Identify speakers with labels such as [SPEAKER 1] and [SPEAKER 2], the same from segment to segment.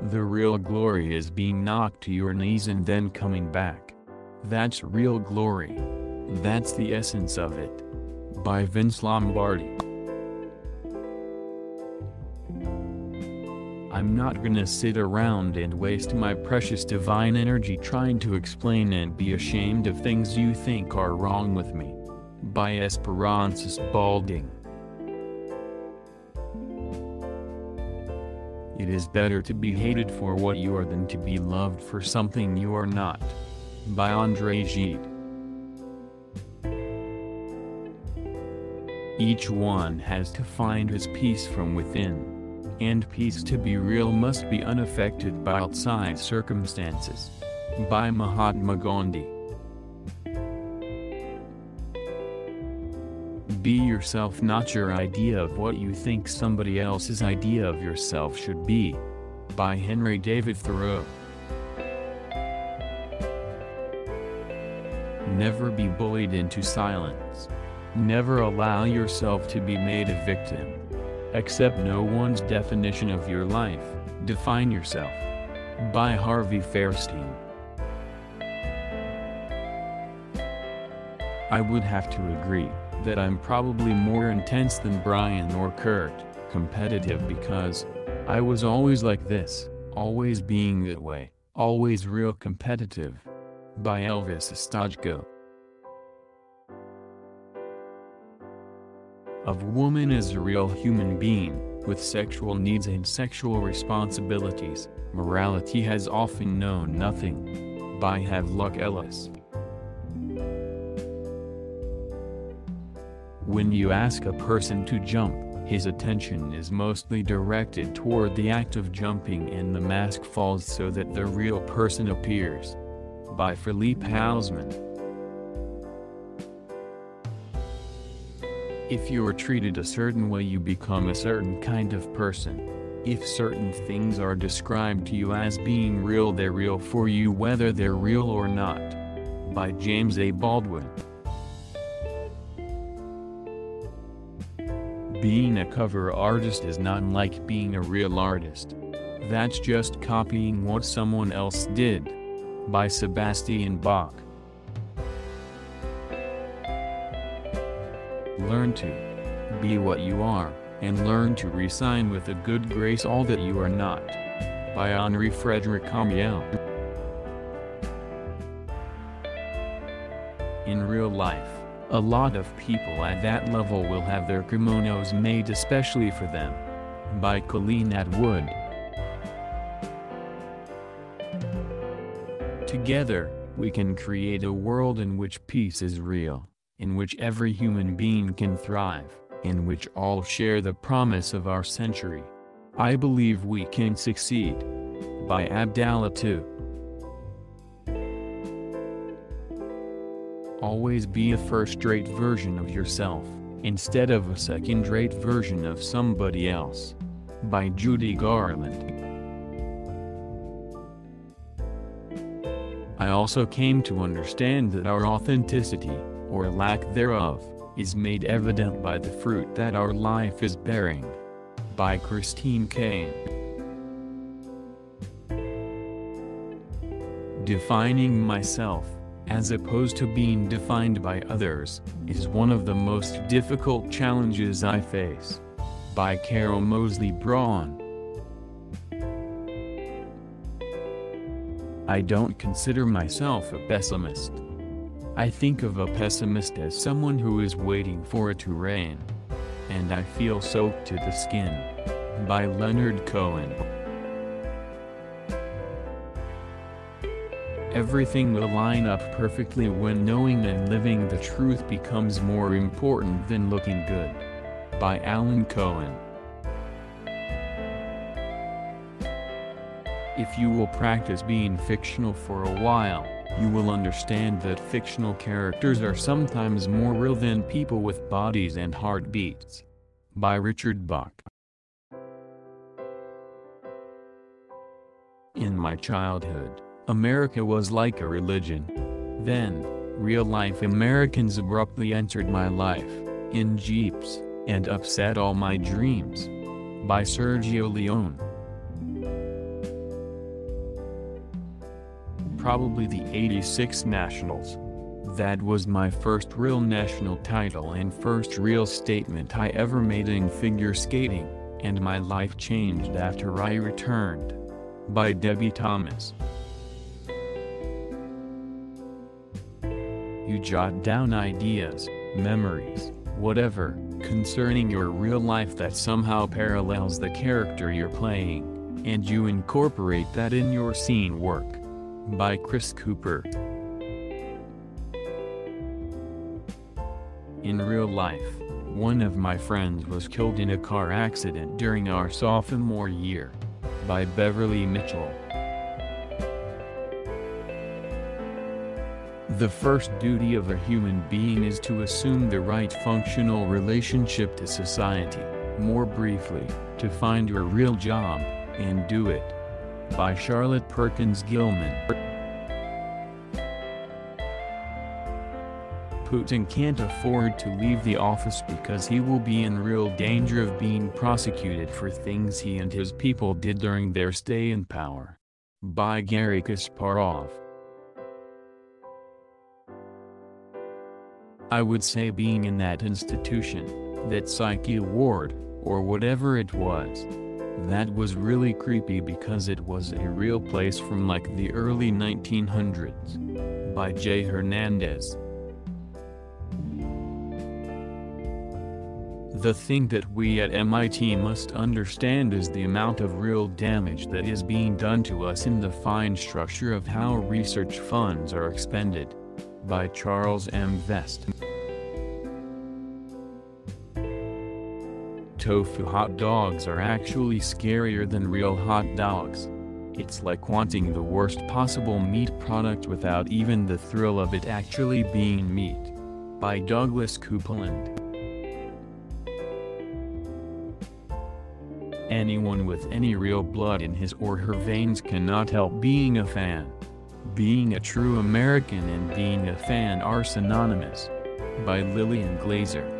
[SPEAKER 1] The real glory is being knocked to your knees and then coming back. That's real glory. That's the essence of it. By Vince Lombardi. I'm not gonna sit around and waste my precious divine energy trying to explain and be ashamed of things you think are wrong with me. By Esperanza Spalding. It is better to be hated for what you are than to be loved for something you are not. By Andre Gide. Each one has to find his peace from within. And peace to be real must be unaffected by outside circumstances. By Mahatma Gandhi. Be yourself, not your idea of what you think somebody else's idea of yourself should be. By Henry David Thoreau. Never be bullied into silence. Never allow yourself to be made a victim. Accept no one's definition of your life, define yourself. By Harvey Fairstein. I would have to agree that I'm probably more intense than Brian or Kurt, competitive because I was always like this, always being that way, always real competitive. By Elvis Estajko. A woman is a real human being, with sexual needs and sexual responsibilities. Morality has often known nothing. By Havelock Ellis. When you ask a person to jump, his attention is mostly directed toward the act of jumping and the mask falls so that the real person appears. By Philippe Hausman. If you are treated a certain way, you become a certain kind of person. If certain things are described to you as being real, they're real for you whether they're real or not. By James A. Baldwin. Being a cover artist is not like being a real artist. That's just copying what someone else did. By Sebastian Bach. Learn to be what you are, and learn to resign with a good grace all that you are not. By Henri Frédéric Amiel. In real life, a lot of people at that level will have their kimonos made especially for them. By Colleen Atwood. Together, we can create a world in which peace is real, in which every human being can thrive, in which all share the promise of our century. I believe we can succeed. By Abdallah II. Always be a first-rate version of yourself, instead of a second-rate version of somebody else. By Judy Garland. I also came to understand that our authenticity, or lack thereof, is made evident by the fruit that our life is bearing. By Christine Kane. Defining myself, as opposed to being defined by others, is one of the most difficult challenges I face. By Carol Moseley Braun. I don't consider myself a pessimist. I think of a pessimist as someone who is waiting for it to rain. And I feel soaked to the skin. By Leonard Cohen. Everything will line up perfectly when knowing and living the truth becomes more important than looking good. By Alan Cohen. If you will practice being fictional for a while, you will understand that fictional characters are sometimes more real than people with bodies and heartbeats. By Richard Bach. In my childhood, America was like a religion. Then, real-life Americans abruptly entered my life, in jeeps, and upset all my dreams. By Sergio Leone. probably the '86 Nationals. That was my first real national title and first real statement I ever made in figure skating, and my life changed after I returned. By Debbie Thomas. You jot down ideas, memories, whatever, concerning your real life that somehow parallels the character you're playing, and you incorporate that in your scene work. By Chris Cooper. In real life, one of my friends was killed in a car accident during our sophomore year. By Beverly Mitchell. The first duty of a human being is to assume the right functional relationship to society, more briefly, to find your real job, and do it. By Charlotte Perkins Gilman. Putin can't afford to leave the office because he will be in real danger of being prosecuted for things he and his people did during their stay in power. By Garry Kasparov. I would say being in that institution, that Psyche Award, or whatever it was, that was really creepy because it was a real place from like the early 1900s. By Jay Hernandez. The thing that we at MIT must understand is the amount of real damage that is being done to us in the fine structure of how research funds are expended. By Charles M. Vest. Tofu hot dogs are actually scarier than real hot dogs. It's like wanting the worst possible meat product without even the thrill of it actually being meat. By Douglas Coupland. Anyone with any real blood in his or her veins cannot help being a fan. Being a true American and being a fan are synonymous. By Lillian Glazer.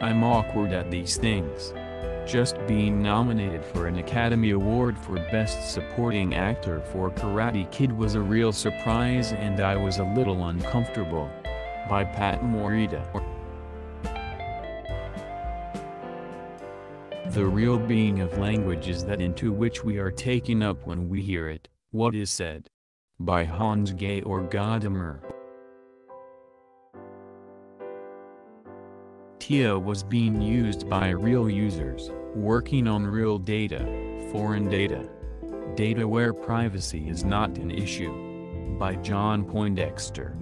[SPEAKER 1] I'm awkward at these things. Just being nominated for an Academy Award for Best Supporting Actor for Karate Kid was a real surprise and I was a little uncomfortable. By Pat Morita. The real being of language is that into which we are taken up when we hear it, what is said. By Hans Georg Gadamer. TIA was being used by real users, working on real data, foreign data. Data where privacy is not an issue. By John Poindexter.